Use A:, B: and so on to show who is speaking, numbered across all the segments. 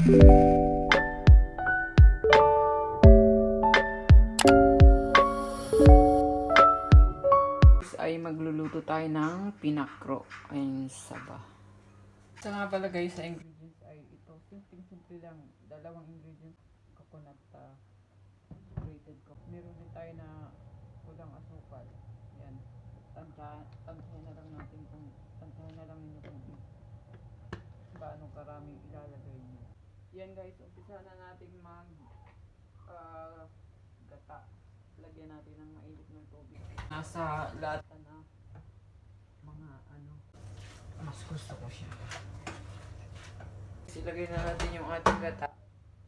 A: Ay magluluto tayo ng pinakro. Ayun, saba. Sa nga pala guys, sa ingredients ay ito. Simple lang. Dalawang ingredients. Coconut grated coconut. Meron din tayo na kulang asukal. Yan. Tansyahin na lang natin kung tansyahin na lang ninyo kung gaano karaming ilalagay nyo. Yan guys, umpisa na natin mag gata. Lagyan natin ng mainit ng tubig. Nasa lata na mga mas gusto ko siya. Silagay na natin yung ating gata.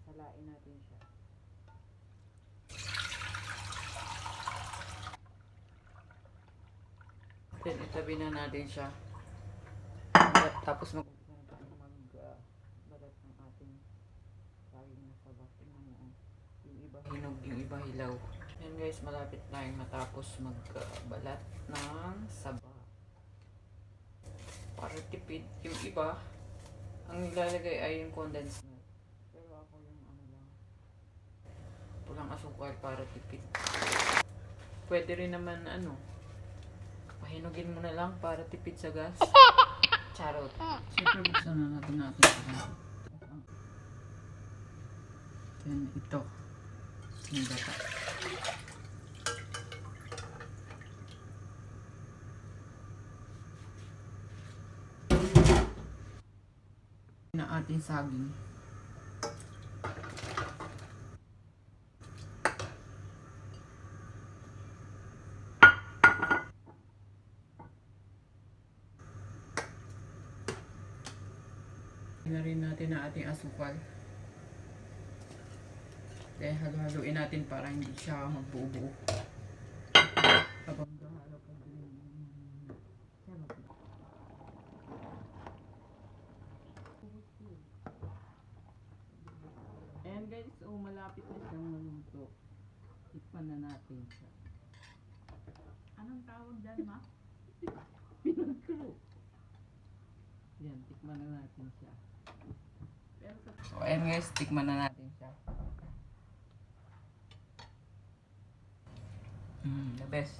A: Salain natin siya. Then itabi na natin siya. Tapos mag-umpisa na tayo balat ng ating saging na saba. Tingnan mo. Yung iba hinog, yung iba hilaw. Yan guys, malapit tayong matapos magbalat ng saba. Para tipid, yung iba, ang nilalagay ay yung condensed milk. Pero ako yung lang, pulang asukal para tipid. Pwede rin naman pahinugin mo na lang para tipid sa gas. Charot. Siyempre buksan na natin Then ito. Yung gata. Na ating saging. Na rin natin ang ating asukal. Then halo-haloin natin para hindi siya magbuo-buo. Habang halo po din. Ayan guys, malapit na siyang maluto. Tikman na natin siya. Anong tawag dyan, ma? Pinagkro. Yan, tikman na natin siya. So ayan guys, tikman na natin siya. The best.